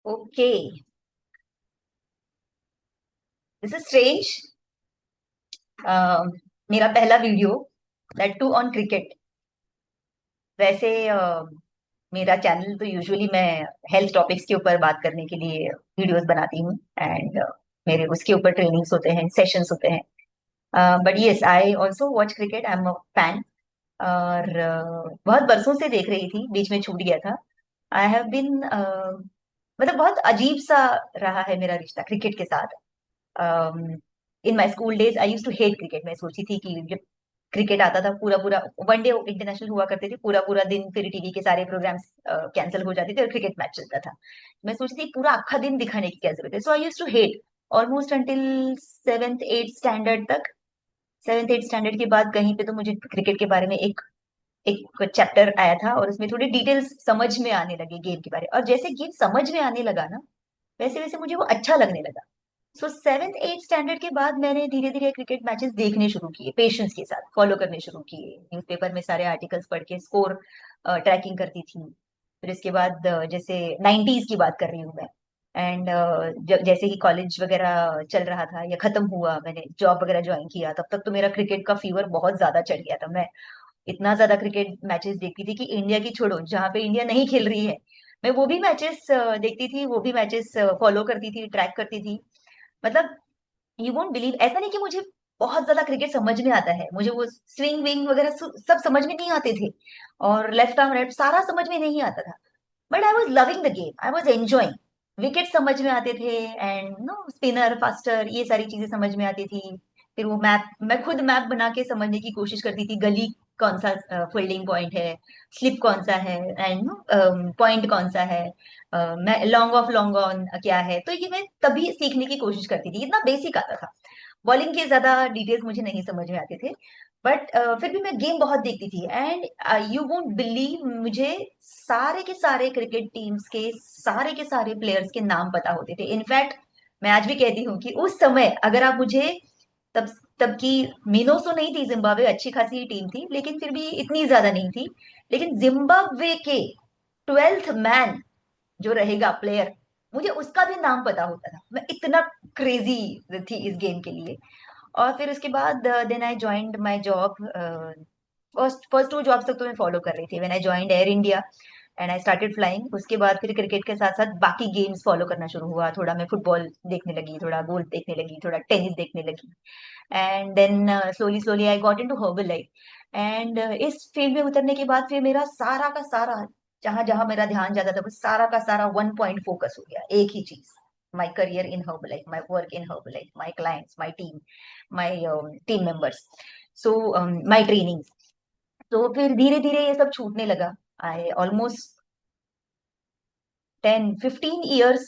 Okay, this is strange. मेरा पहला video, that too on cricket. वैसे मेरा चैनल तो यूजुअली मैं हेल्थ टॉपिक्स के ऊपर बात करने के लिए वीडियोस बनाती हूँ। एंड मेरे उसके ऊपर ट्रेनिंग्स होते हैं, सेशंस होते हैं। But yes, I also watch cricket, I am a fan. और बहुत बरसों से देख रही थी, बीच में छूट गया था। आई हैव बीन मतलब बहुत अजीब सा रहा है मेरा रिश्ता क्रिकेट के साथ। In my school days I use to hate cricket. मैं सोचती थी कि जब क्रिकेट आता था, पूरा पूरा वनडे इंटरनेशनल हुआ करते थे, पूरा पूरा दिन फिर टीवी के सारे प्रोग्राम्स कैंसिल हो जाते थे और क्रिकेट मैच चलता था। मैं सोचती थी पूरा अक्खा दिन दिखाने की क्या जरूरत है। So I use to hate almost until seventh eight standard तक। सेवेंथ एट स्टैंडर्ड के बाद कहीं पे तो मुझे क्रिकेट के बारे में एक एक चैप्टर आया था और उसमें थोड़ी डिटेल्स समझ में आने लगे गेम के बारे। और जैसे गेम समझ में आने लगा ना, वैसे वैसे मुझे वो अच्छा लगने लगा। सो सेवेंथ एट स्टैंडर्ड के बाद मैंने धीरे धीरे क्रिकेट मैचेस देखने शुरू किए, पेशेंस के साथ फॉलो करने शुरू किए। न्यूज़पेपर में सारे आर्टिकल्स पढ़ के स्कोर ट्रैकिंग करती थी। फिर इसके बाद जैसे 90s की बात कर रही हूँ मैं। एंड जैसे ही कॉलेज वगैरह चल रहा था या खत्म हुआ, मैंने जॉब वगैरह ज्वाइन किया, तब तक तो मेरा क्रिकेट का फीवर बहुत ज्यादा चढ़ गया था। मैं इतना ज्यादा क्रिकेट मैचेस देखती थी कि इंडिया की छोड़ो, जहाँ पे इंडिया नहीं खेल रही है मैं वो भी मैचेस देखती थी, वो भी मैचेस फॉलो करती थी, ट्रैक करती थी। मतलब यू वोंट बिलीव, ऐसा नहीं कि मुझे बहुत ज्यादा क्रिकेट समझ में आता है। मुझे वो स्विंग विंग वगैरह सब समझ में नहीं आते थे, और लेफ्ट आर्म राइट सारा समझ में नहीं आता था। But I was loving the game, I was enjoying. Wicket समझ में आते थे, एंड नो स्पिनर फास्टर, ये सारी चीजें समझ में आती थी। फिर वो मैप, मैं खुद मैप बना के समझने की कोशिश करती थी, गली कौन सा फील्डिंग पॉइंट है, स्लिप कौन सा है, एंड नो पॉइंट कौन सा है, मैं लॉन्ग ऑफ लॉन्ग ऑन क्या है। तो ये मैं तभी सीखने की कोशिश करती थी, इतना बेसिक आता था। बॉलिंग के ज्यादा डिटेल्स मुझे नहीं समझ में आते थे। बट फिर भी मैं गेम बहुत देखती थी। एंड यू वोंट बिलीव, मुझे सारे के सारे क्रिकेट टीम्स के सारे प्लेयर्स के नाम पता होते थे। इनफैक्ट मैं आज भी कहती हूँ कि उस समय अगर आप मुझे, तब तब की मीनोस तो नहीं थी, जिम्बाब्वे अच्छी खासी टीम थी लेकिन फिर भी इतनी ज्यादा नहीं थी। लेकिन जिम्बाब्वे के 12th मैन जो रहेगा प्लेयर, मुझे उसका भी नाम पता होता था। मैं इतना क्रेजी थी इस गेम के लिए। और फिर उसके बाद then I joined my job. First first two jobs तक तो मैं फॉलो कर रही थी, when I joined Air India and I started flying. उसके बाद फिर क्रिकेट के साथ साथ बाकी गेम्स फॉलो करना शुरू हुआ। थोड़ा मैं फुटबॉल देखने लगी, थोड़ा गोल्फ देखने लगी, थोड़ा टेनिस देखने लगी। And then slowly slowly I got into herbal life. And इस फील्ड में उतरने के बाद फिर मेरा सारा का सारा, जहां जहां मेरा ध्यान जाता था, वो सारा का सारा वन पॉइंट फोकस हो गया, एक ही चीज। My career in Herbalife, my work in Herbalife, my clients, my team, my team members, so my trainings. तो फिर धीरे धीरे ये सब छूटने लगा। आई ऑलमोस्ट 10 15 ईयर्स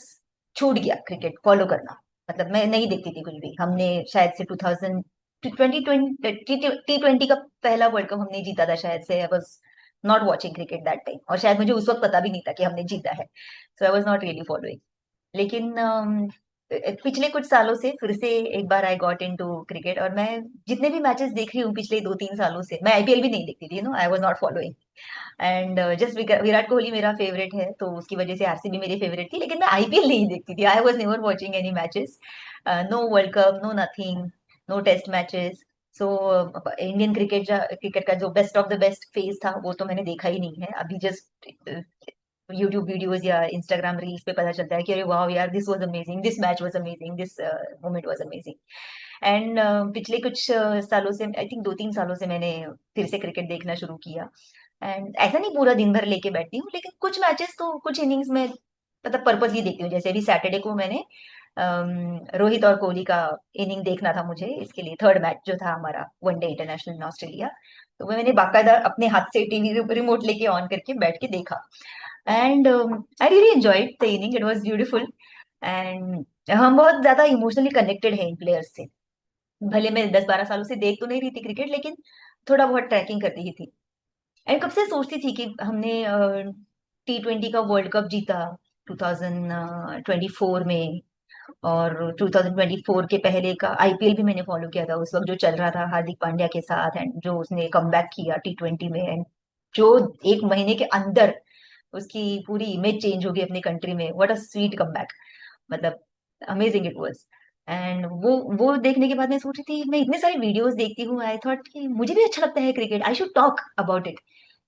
छूट गया क्रिकेट फॉलो करना। मतलब मैं नहीं देखती थी कुछ भी। हमने शायद से 2020 T20 का पहला वर्ल्ड कप हमने जीता था शायद से। I was not watching cricket that time, और शायद मुझे उस वक्त पता भी नहीं था कि हमने जीता है। So I was not really following. लेकिन पिछले कुछ सालों से फिर से एक बार आई गॉट इनटू क्रिकेट, और मैं जितने भी मैचेस देख रही हूँ पिछले 2 3 सालों से, मैं आईपीएल भी नहीं देखती थी, I was not following. And just Virat Kohli मेरा फेवरेट है, तो उसकी वजह से आरसीबी मेरी फेवरेट थी, लेकिन मैं आईपीएल नहीं देखती थी। I was never watching any matches, no world cup, no nothing, no test matches. So Indian cricket का जो best of the best phase था वो तो मैंने देखा ही नहीं है अभी। जस्ट यूट्यूब वीडियोस या इंस्टाग्राम रील्स पे पता चलता है कि अरे वाह यार, this was amazing, this match was amazing, this moment was amazing. And पिछले कुछ सालों से, आई थिंक 2 3 सालों से, मैंने फिर से क्रिकेट देखना शुरू किया। एंड ऐसा नहीं पूरा दिन भर लेके बैठती हूँ, लेकिन कुछ मैचेस तो, कुछ इनिंग्स में मतलब पर्पसली देखती हूँ। जैसे अभी सैटरडे को मैंने रोहित और कोहली का इनिंग देखना था मुझे, इसके लिए थर्ड मैच जो था हमारा वनडे इंटरनेशनल इन ऑस्ट्रेलिया। तो वो मैंने बाकायदा अपने हाथ से टीवी रिमोट लेके ऑन करके बैठ के देखा। And I really enjoyed the inning, it was beautiful. And हम बहुत ज्यादा इमोशनली कनेक्टेड हैं इन प्लेयर्स से। भले मैं 10 12 सालों से देख तो नहीं रही थी क्रिकेट, लेकिन थोड़ा बहुत ट्रैकिंग करती ही थी। एंड कब से सोचती थी कि हमने T20 का वर्ल्ड कप जीता 2024 में। और 2024 के पहले का आईपीएल भी मैंने फॉलो किया था, उस वक्त जो चल रहा था हार्दिक पांड्या के साथ, एंड जो उसने कमबैक किया T20 में। एंड जो 1 महीने के अंदर उसकी पूरी इमेज चेंज हो गई अपनी कंट्री में। व्हाट अ स्वीट कमबैक, मतलब अमेजिंग इट वाज। एंड वो देखने के बाद मैं सोच रही थी, मैं इतने सारे वीडियोस देखती हूँ, आई थॉट कि मुझे भी अच्छा लगता है cricket, I should talk about it.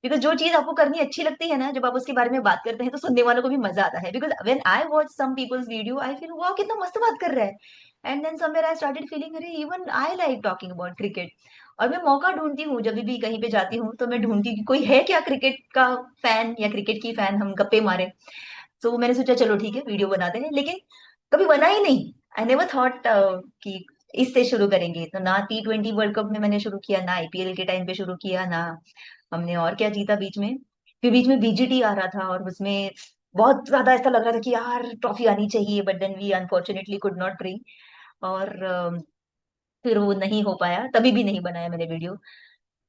Because जो चीज आपको करनी अच्छी लगती है ना, जब आप उसके बारे में बात करते हैं तो सुनने वालों को भी मजा आता है। Because when I watch some peoples video I feel वाह कितना मस्त बात कर रहा है। And then somewhere I started feeling अरे even I like talking about cricket. और मैं मौका ढूंढती हूँ, जब भी कहीं पे जाती हूँ तो मैं ढूंढती हूँ कि कोई है क्या क्रिकेट का फैन या क्रिकेट की फैन, हम गप्पे मारे। तो मैंने सोचा चलो ठीक है वीडियो बनाते हैं, लेकिन कभी बना ही नहीं। आई नेवर थॉट कि इससे शुरू करेंगे। तो ना T20 वर्ल्ड कप में मैंने शुरू किया, ना IPL के टाइम पे शुरू किया, ना हमने और क्या जीता बीच में। फिर बीच में BGT आ रहा था और उसमें बहुत ज्यादा ऐसा लग रहा था कि यार ट्रॉफी आनी चाहिए, but then we unfortunately could not dream. और फिर वो नहीं हो पाया, तभी भी नहीं बनाया मैंने video.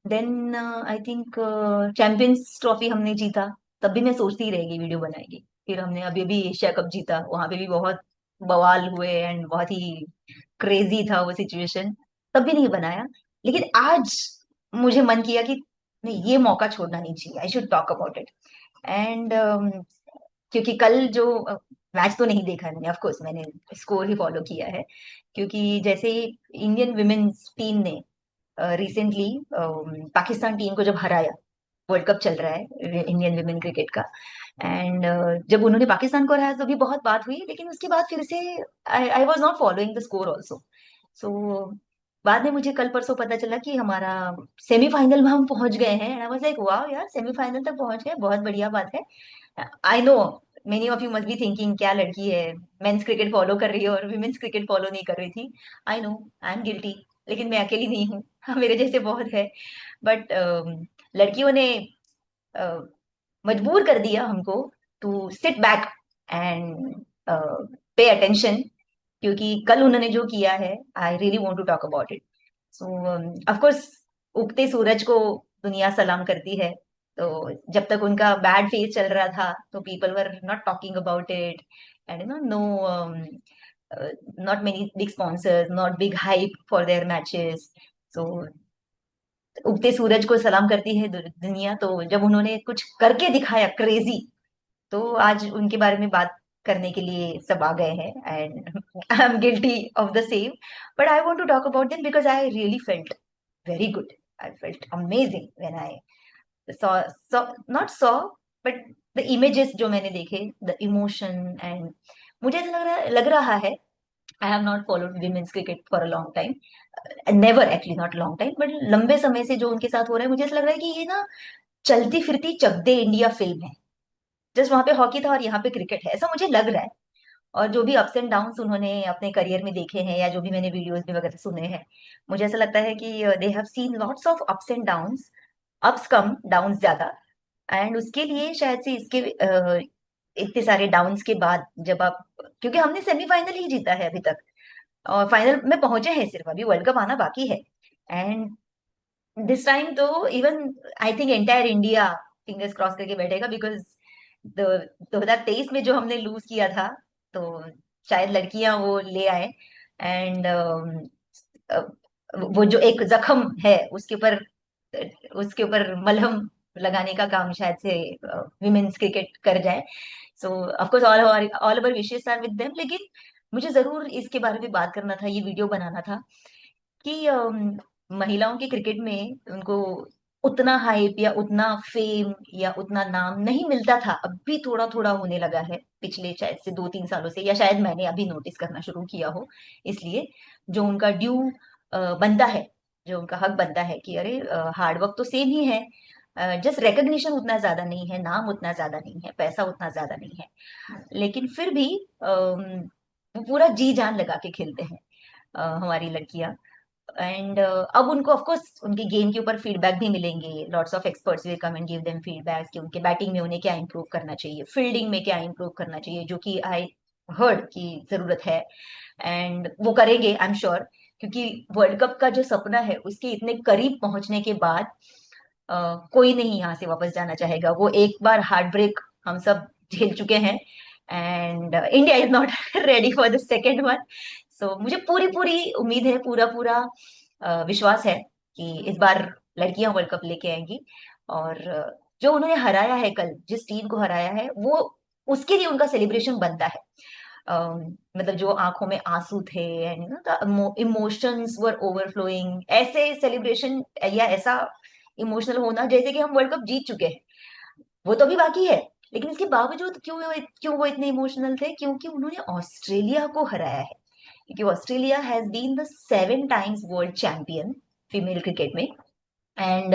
Then I think champions trophy हमने जीता, तब भी मैं सोचती ही रहेगी वीडियो बनाएगी। फिर हमने अभी अभी एशिया कप जीता, वहां पे भी बहुत बवाल हुए एंड बहुत ही क्रेजी था वो सिचुएशन, तब भी नहीं बनाया। लेकिन आज मुझे मन किया कि नहीं, ये मौका छोड़ना नहीं चाहिए, I should talk about it. And क्योंकि कल जो मैच तो नहीं देखा है मैंने, ऑफ कोर्स मैंने स्कोर ही फॉलो किया है। क्योंकि जैसे इंडियन विमेन्स टीम ने रिसेंटली पाकिस्तान टीम को जब हराया, वर्ल्ड कप चल रहा है इंडियन विमेन क्रिकेट का। एंड जब उन्होंने पाकिस्तान को हराया तो भी बहुत बात हुई, लेकिन उसके बाद फिर से I was not following the score also. So बाद में मुझे कल परसों पता चला कि हमारा सेमीफाइनल में हम पहुंच गए हैं। एंड आई वाज लाइक वाह यार, सेमीफाइनल तक पहुंच गए, बहुत बढ़िया बात है। I know many of you must be thinking क्या लड़की है, मेंस क्रिकेट फॉलो कर रही है और विमेन्स क्रिकेट फॉलो नहीं कर रही थी। I know, I am guilty, लेकिन मैं अकेली नहीं हूँ। हाँ, मेरे जैसे बहुत है। बट लड़कियों ने अ, मजबूर कर दिया हमको to sit back and pay attention. क्योंकि कल उन्होंने जो किया है, I really want to talk about it. So of course उगते सूरज को दुनिया सलाम करती है। तो जब तक उनका बैड फेज चल रहा था तो people were not talking about it. And no, not many big sponsors, not big hype for their matches. So उगते सूरज को सलाम करती है दुनिया। तो जब उन्होंने कुछ करके दिखाया क्रेजी, तो आज उनके बारे में बात करने के लिए सब आ गए हैं। And I am guilty of the same, but I want to talk about them because I really felt very good. I felt amazing when I saw saw not saw but the images जो मैंने देखे, the emotion. And मुझे ऐसा लग रहा है, I have not followed women's cricket for a long time, never actually, not long time but लंबे समय से जो उनके साथ हो रहा है, मुझे ऐसा लग रहा है कि ये ना चलती फिरती चक दे इंडिया फिल्म है। जस्ट वहां पे हॉकी था और यहाँ पे क्रिकेट है, ऐसा मुझे लग रहा है। और जो भी अप्स एंड डाउन्स उन्होंने अपने करियर में देखे हैं, या जो भी मैंने वीडियोस में वगैरह सुने हैं, मुझे ऐसा लगता है कि they have seen lots of ups and downs, ups come downs ज्यादा। एंड उसके लिए शायद से इसके इतने सारे डाउन्स के बाद जब आप, क्योंकि हमने सेमीफाइनल ही जीता है अभी तक और फाइनल में पहुंचे हैं, सिर्फ अभी वर्ल्ड कप आना बाकी है। एंड दिस टाइम तो even I think entire India fingers cross करके बैठेगा, बिकॉज 2023 में जो हमने लूज किया था, तो शायद लड़कियां वो ले आए। एंड वो जो एक जख्म है उसके ऊपर मलहम लगाने का काम शायद से विमेन्स क्रिकेट कर जाए। So of course all over wishes are with them. लेकिन मुझे जरूर इसके बारे में बात करना था, ये वीडियो बनाना था कि महिलाओं के क्रिकेट में उनको उतना हाइप या उतना फेम या उतना नाम नहीं मिलता था, अभी थोड़ा थोड़ा होने लगा है पिछले शायद से 2-3 सालों से, या शायद मैंने अभी नोटिस करना शुरू किया हो। इसलिए जो उनका ड्यू बनता है, जो उनका हक बनता है कि अरे हार्डवर्क तो सेम ही है, जस्ट रिकग्निशन उतना ज्यादा नहीं है, नाम उतना ज्यादा नहीं है, पैसा उतना ज्यादा नहीं है, लेकिन फिर भी वो पूरा जी जान लगा के खेलते हैं हमारी लड़कियां। एंड अब उनको ऑफ कोर्स उनके गेम के ऊपर फीडबैक भी मिलेंगे, lots of experts will come and give them feedback कि उनके बैटिंग में उन्हें क्या इंप्रूव करना चाहिए, फील्डिंग में क्या इंप्रूव करना चाहिए, जो कि आई हर्ड की जरूरत है। एंड वो करेंगे आई एम श्योर, क्योंकि वर्ल्ड कप का जो सपना है उसके इतने करीब पहुंचने के बाद कोई नहीं यहाँ से वापस जाना चाहेगा। वो एक बार हार्ट ब्रेक हम सब झेल चुके हैं, and India is not ready for the second one. So मुझे पूरी पूरी उम्मीद है, पूरा पूरा विश्वास है कि इस बार लड़कियां वर्ल्ड कप लेके आएंगी। और जो उन्होंने हराया है कल, जिस टीम को हराया है, वो उसके लिए उनका सेलिब्रेशन बनता है। मतलब जो आंखों में आंसू थे and the emotions were overflowing, ऐसे सेलिब्रेशन या ऐसा इमोशनल होना जैसे कि हम वर्ल्ड कप जीत चुके हैं, वो तो अभी बाकी है। लेकिन इसके बावजूद क्यों वो इतने इमोशनल थे? क्योंकि उन्होंने ऑस्ट्रेलिया को हराया है। क्योंकि Australia has been the 7 times world champion female cricket में। एंड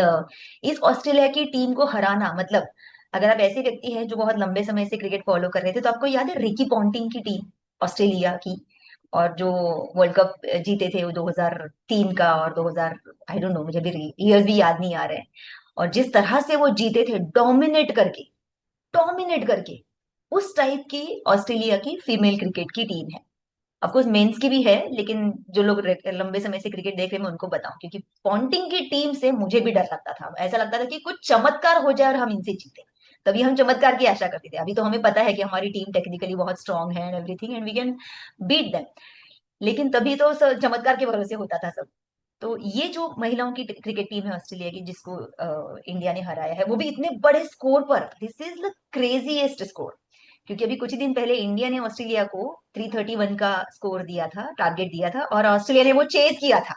इस ऑस्ट्रेलिया की टीम को हराना मतलब, अगर आप ऐसे व्यक्ति हैं जो बहुत लंबे समय से क्रिकेट फॉलो कर रहे थे, तो आपको याद है रिकी पॉन्टिंग की टीम, ऑस्ट्रेलिया की, और जो वर्ल्ड कप जीते थे वो 2003 का और 2000, आई डोंट नो, मुझे भी ईयर्स भी याद नहीं आ रहे हैं। और जिस तरह से वो जीते थे, डोमिनेट करके, उस टाइप की ऑस्ट्रेलिया की फीमेल क्रिकेट की टीम है। ऑफकोर्स मेंस की भी है, लेकिन जो लोग लंबे समय से क्रिकेट देख रहे हैं मैं उनको बताऊं, क्योंकि पॉन्टिंग की टीम से मुझे भी डर लगता था। ऐसा लगता था कि कुछ चमत्कार हो जाए और हम इनसे जीते, तभी हम चमत्कार की आशा करते थे। अभी तो हमें पता है कि हमारी टीम टेक्निकली बहुत स्ट्रांग है and everything and we can beat them, लेकिन तभी तो चमत्कार के भरोसे होता था सब। तो ये जो महिलाओं की क्रिकेट टीम है ऑस्ट्रेलिया की, जिसको इंडिया ने हराया है, वो भी इतने बड़े स्कोर पर, this is the craziest score. क्योंकि अभी कुछ ही दिन पहले इंडिया ने ऑस्ट्रेलिया को 331 का स्कोर दिया था, टारगेट दिया था, और ऑस्ट्रेलिया ने वो चेज किया था।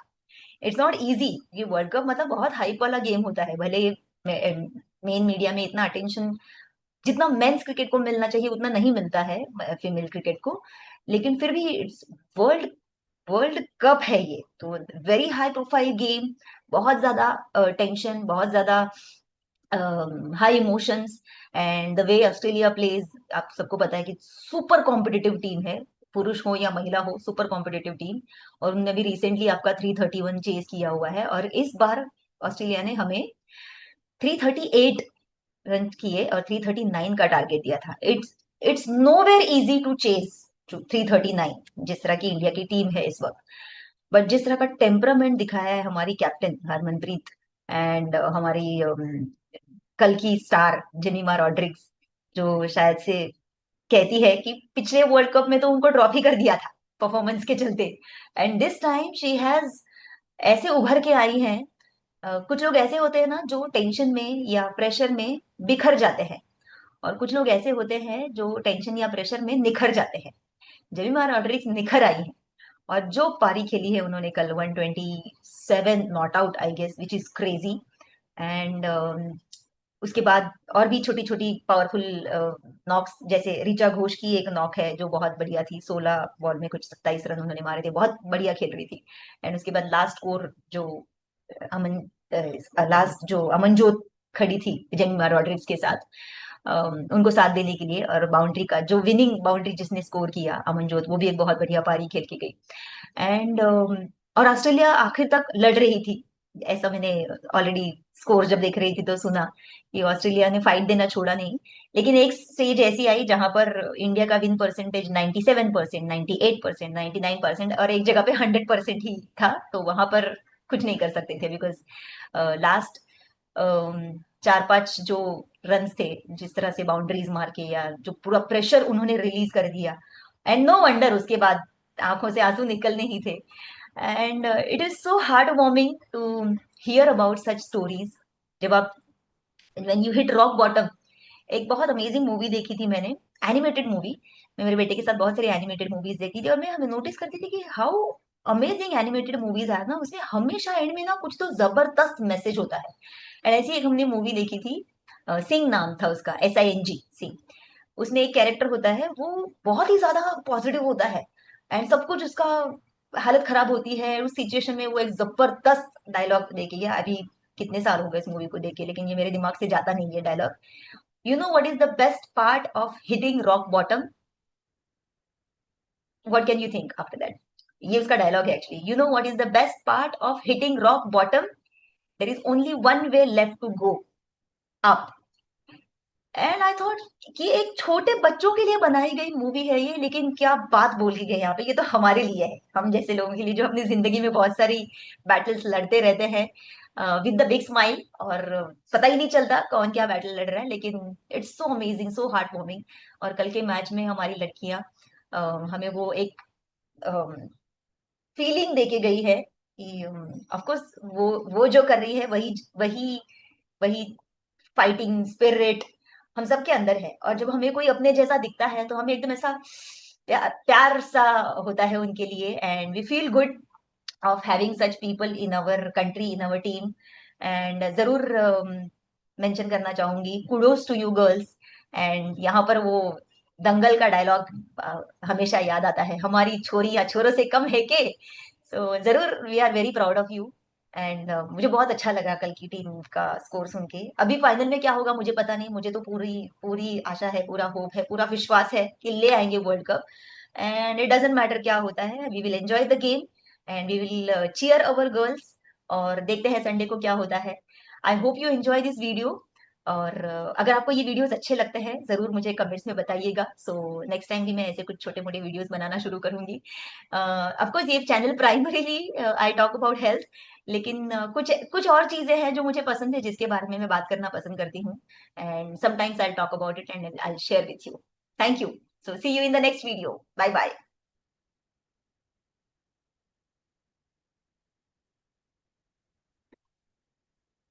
It's not easy. ये वर्ल्ड कप मतलब बहुत हाइप वाला गेम होता है। भले मेन मीडिया में इतना अटेंशन जितना मेंस क्रिकेट को मिलना चाहिए उतना नहीं मिलता है फीमेल क्रिकेट को, लेकिन फिर भी इट्स वर्ल्ड वर्ल्ड कप है ये तो, वेरी हाई प्रोफाइल गेम, बहुत ज्यादा टेंशन, बहुत ज्यादा high emotions. And the way Australia plays, आप सबको पता है कि सुपर कॉम्पिटिटिव टीम है, पुरुष हो या महिला हो, सुपर कॉम्पिटिटिव टीम। और उन्होंने भी रिसेंटली आपका 331 चेज किया हुआ है, और इस बार ऑस्ट्रेलिया ने हमें 338 रन किए और 339 का टारगेट दिया था। It's nowhere easy to chase 339, जिस तरह की इंडिया की टीम है इस वक्त। बट जिस तरह का टेम्परामेंट दिखाया है हमारी कैप्टन हरमनप्रीत, एंड हमारी कल की स्टार जेमिमा रॉड्रिग्स, जो शायद से कहती है कि पिछले वर्ल्ड कप में तो उनको ड्रॉप ही कर दिया था परफॉर्मेंस के चलते, and this time she has ऐसे उभर के आई हैं। कुछ लोग ऐसे होते हैं ना जो टेंशन में या प्रेशर में बिखर जाते हैं, और कुछ लोग ऐसे होते हैं जो टेंशन या प्रेशर में निखर जाते हैं। जेमिमा रॉड्रिग्स निखर आई हैं, और जो पारी खेली है उन्होंने कल, 127 not out I guess, which is crazy. And उसके बाद और भी छोटी छोटी पावरफुल नॉक्स, जैसे ऋचा घोष की एक नॉक है जो बहुत बढ़िया थी, 16 बॉल में कुछ 27 रन उन्होंने मारे थे, बहुत बढ़िया खेल रही थी। एंड उसके बाद लास्ट स्कोर जो अमन लास्ट जो अमनजोत खड़ी थी जेमिमा रॉड्रिग्स के साथ, उनको साथ देने के लिए, और बाउंड्री का जो विनिंग बाउंड्री जिसने स्कोर किया अमनजोत, वो भी एक बहुत बढ़िया पारी खेल के गई। एंड और ऑस्ट्रेलिया आखिर तक लड़ रही थी, ऐसा मैंने ऑलरेडी स्कोर जब देख रही थी तो सुना कि ऑस्ट्रेलिया ने फाइट देना छोड़ा नहीं। लेकिन एक स्टेज ऐसी आई जहां पर इंडिया का विन परसेंटेज 97%, 98%, 99%, और एक जगह पे 100% ही था, तो वहां पर कुछ नहीं कर सकते थे, बिकॉज लास्ट 4-5 जो रन थे, जिस तरह से बाउंड्रीज मार के या जो पूरा प्रेशर उन्होंने रिलीज कर दिया, एंड नो वंडर उसके बाद आंखों से आंसू निकलने ही थे। And it is so heart warming to hear about such stories, जब आप, when you hit rock bottom. एक बहुत अमेजिंग मूवी देखी थी मैंने, एनिमेटेड मूवी। मैं मेरे बेटे के साथ बहुत सारी एनिमेटेड मूवीज देखती थी, और मैं हमें नोटिस करती थी कि हाउ अमेजिंग एनिमेटेड मूवीज है ना, उसमें हमेशा एंड में ना कुछ तो जबरदस्त मैसेज होता है। एंड ऐसी एक हमने मूवी देखी थी, सिंह नाम था उसका, SING, सिंह। उसमें एक कैरेक्टर होता है, वो बहुत ही ज्यादा पॉजिटिव होता है, एंड सब कुछ उसका हालत खराब होती है उस सिचुएशन में, वो एक जबरदस्त डायलॉग देके गया। अभी कितने साल हो गए इस मूवी को देखे, लेकिन ये मेरे दिमाग से जाता नहीं है dialogue. You know what is the best part of hitting rock bottom? What can you think after that? ये उसका डायलॉग है actually, you know what is the best part of hitting rock bottom? There is only one way left to go, up. And I thought कि एक छोटे बच्चों के लिए बनाई गई मूवी है ये, लेकिन क्या बात बोली गई यहाँ पे, ये तो हमारे लिए है, हम जैसे लोगों के लिए जो अपनी जिंदगी में बहुत सारी बैटल्स लड़ते रहते हैं विद द बिग स्माइल, और पता ही नहीं चलता कौन क्या बैटल लड़ रहा है, लेकिन it's so amazing, so heart warming. और कल के मैच में हमारी लड़कियां हमें वो एक फीलिंग देके गई है कि ऑफ कोर्स वो जो कर रही है वही वही वही फाइटिंग स्पिरिट हम सबके अंदर है। और जब हमें कोई अपने जैसा दिखता है तो हमें एकदम ऐसा प्यार सा होता है उनके लिए, and we feel good of having such people in our country, in our team. And जरूर मेंशन करना चाहूंगी, kudos to you girls. And यहाँ पर वो दंगल का डायलॉग हमेशा याद आता है, हमारी छोरी या छोरों से कम है के। सो जरूर we are very proud of you. And मुझे बहुत अच्छा लगा कल की टीम का स्कोर सुन के। अभी फाइनल में क्या होगा मुझे पता नहीं, मुझे तो पूरी पूरी आशा है, पूरा होप है, पूरा विश्वास है कि ले आएंगे world cup. And it doesn't matter क्या होता है, we will enjoy the game and we will cheer our girls. और देखते हैं संडे को क्या होता है। I hope you enjoy this video. और अगर आपको ये वीडियोस अच्छे लगते हैं जरूर मुझे कमेंट्स में बताइएगा। सो नेक्स्ट टाइम भी मैं ऐसे कुछ छोटे मोटे वीडियोस बनाना शुरू करूंगी। ऑफकोर्स ये channel primarily I talk about health, लेकिन कुछ कुछ और चीजें हैं जो मुझे पसंद है जिसके बारे में मैं बात करना पसंद करती हूँ। And sometimes I talk about it and I share with you. Thank you. So see you in the next video. Bye bye.